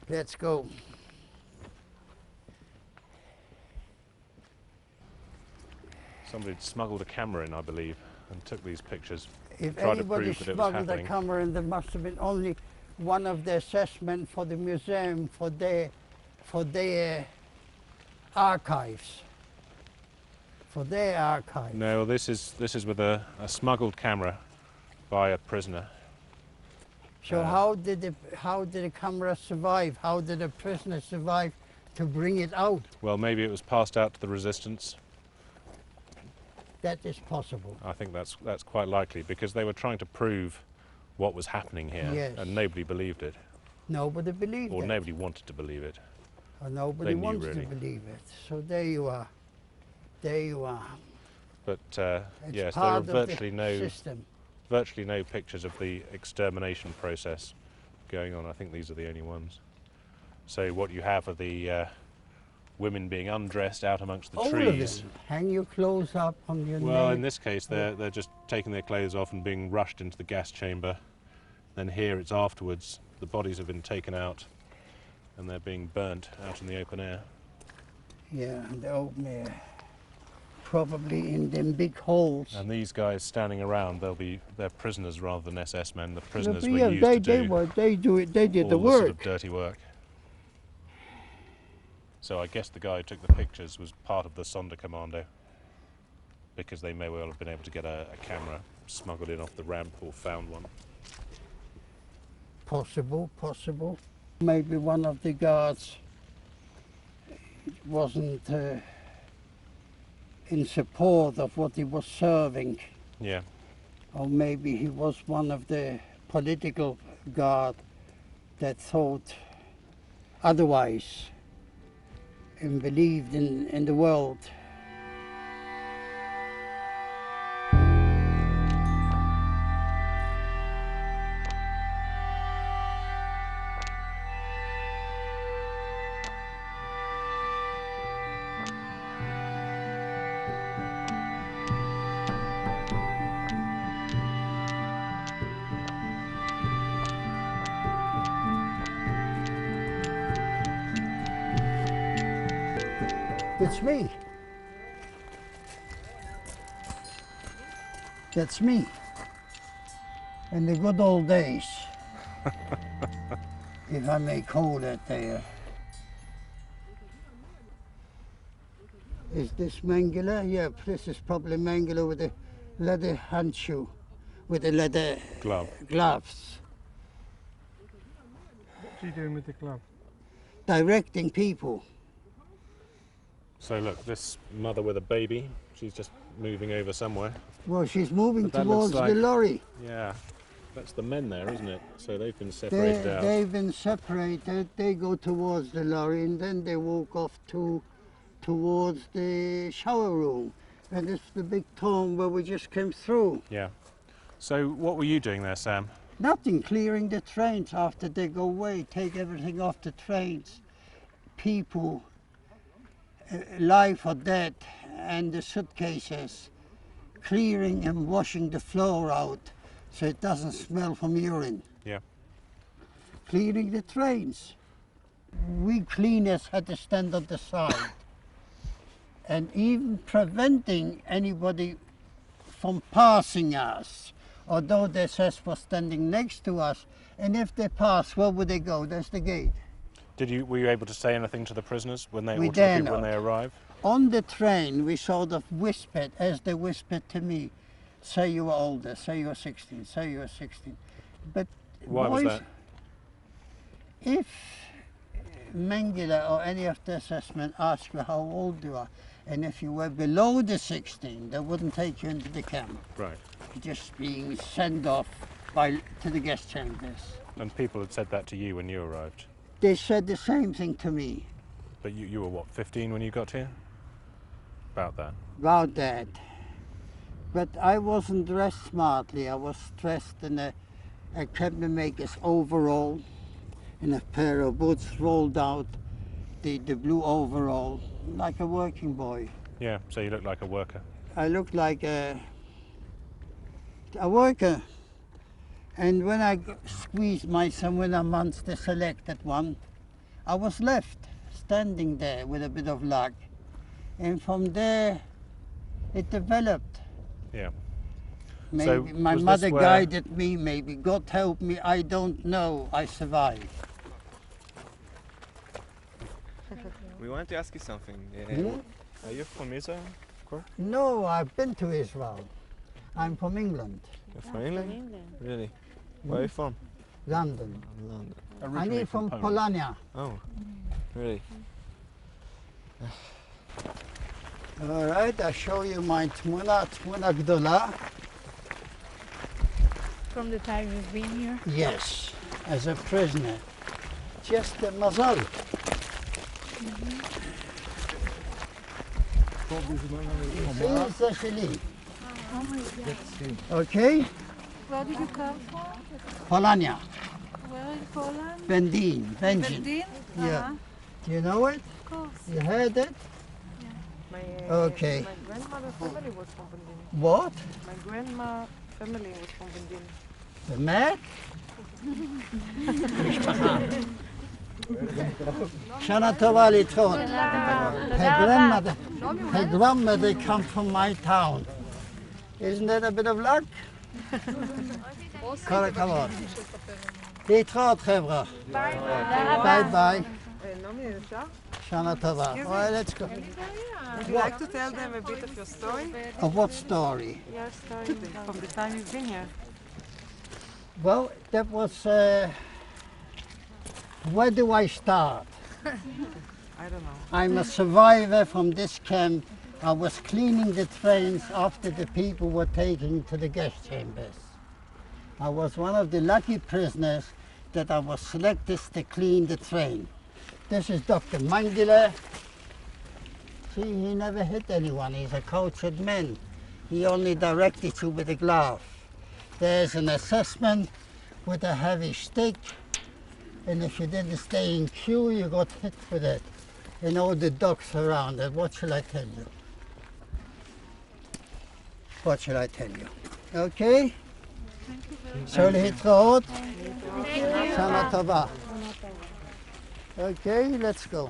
Let's go. Somebody smuggled a camera in, I believe, and took these pictures. If Tried to anybody prove that it was smuggled a happening. camera in, there must have been only one of the assessment for the museum for their archives. For their archives. No, this is with a smuggled camera by a prisoner. So how did the camera survive? How did the prisoner survive to bring it out? Well, maybe it was passed out to the resistance. That is possible. I think that's quite likely, because they were trying to prove what was happening here, Yes. and nobody believed it, Nobody believed or it. nobody wanted to believe it. Or nobody They knew, wanted really. to believe it. So there you are. There you are. But It's yes, there are part of virtually the system. virtually no pictures of the extermination process going on. I think these are the only ones. So what you have are the women being undressed out amongst the All trees. of them. Hang your clothes up on your Well, neck. in this case, they're just taking their clothes off and being rushed into the gas chamber. Then here it's afterwards. The bodies have been taken out and they're being burnt out in the open air. Yeah, the open air. Probably in them big holes. And these guys standing around, they're prisoners rather than SS men. The prisoners Yeah, were used to they did all the the work. sort of dirty work. So I guess the guy who took the pictures was part of the Sonderkommando, because they may well have been able to get a camera smuggled in off the ramp or found one. Possible, possible. Maybe one of the guards wasn't in support of what he was serving. Yeah. Or maybe he was one of the political guard that thought otherwise and believed in the world. It's me. That's me. In the good old days. If I may call it there. Is this Mengele? Yeah, this is probably Mengele with a leather handshoe, with the leather gloves. What's he doing with the glove? Directing people. So look, this mother with a baby, she's just moving over somewhere. Well, she's moving But that towards looks like- the lorry. Yeah, that's the men there, isn't it? So they've been separated out. They've been separated. They go towards the lorry and then they walk off towards the shower room. And it's the big tomb where we just came through. Yeah. So what were you doing there, Sam? Nothing, clearing the trains after they go away, take everything off the trains. People, life or dead, and the suitcases, clearing and washing the floor out so it doesn't smell from urine. Yeah. Clearing the trains. We cleaners had to stand on the side and even preventing anybody from passing us, although the SS was standing next to us, and if they pass, where would they go? There's the gate. Were you able to say anything to the prisoners when they We or to the dare people when not. they arrived? On the train, we sort of whispered, as they whispered to me, say you are older, say you are 16, say you are 16. But Why was boys, that? if Mengele or any of the assessment asked you how old you are, and if you were below the 16, they wouldn't take you into the camp. Right. You're just being sent off to the guest chambers. And people had said that to you when you arrived? They said the same thing to me But you were what, 15 when you got here? About that. about that. But I wasn't dressed smartly. I was dressed in a cabinet maker's overall, in a pair of boots, rolled out the blue overall, like a working boy. Yeah, so you look like a worker. I looked like a worker. And when I squeezed myself, when I'm amongst the selected one, I was left standing there with a bit of luck, and from there it developed. Yeah. Maybe So my was this mother where- guided me, maybe God helped me, I don't know, I survived. We wanted to ask you something. Hmm? Are you from Israel? No, I've been to Israel. I'm from England, You're from England? Really? Where are you from? London. London. Originally I'm from Poland. Poland. Oh, really? All right, I'll show you my tmuna gdola. From the time you've been here? Yes, as a prisoner. Just a mazal. זה שלי. Okay? Where did you come from? Polania. Where in Poland? Bendin. Benjin. Berlin? Yeah. Do you know it? Of course. You heard it? Okay. My grandmother's family was from Bendin. What? My grandma family was from Bendin. באמת? שנה טובה להתראות. Her grandmother come from my town. Isn't that a bit of luck? כל הכבוד. להתראות חבר'ה. ביי ביי. Nomi, אפשר? שנה טובה. Well, let's go. Would you like to tell them a bit of your story? Of what story? Your story from the time you've been here. Well, that was... where do I start? I don't know. I'm a survivor from this camp. I was cleaning the trains after the people were taken to the gas chambers. I was one of the lucky prisoners that I was selected to clean the train. This is Dr. Mangala. See, he never hit anyone. He's a cultured man. He only directed you with a glove. There's an assessment with a heavy stick, and if you didn't stay in queue, you got hit with it. And all the dogs around it. What shall I tell you? What shall I tell you? Okay? So להתראות. שנה טובה. Okay, let's go.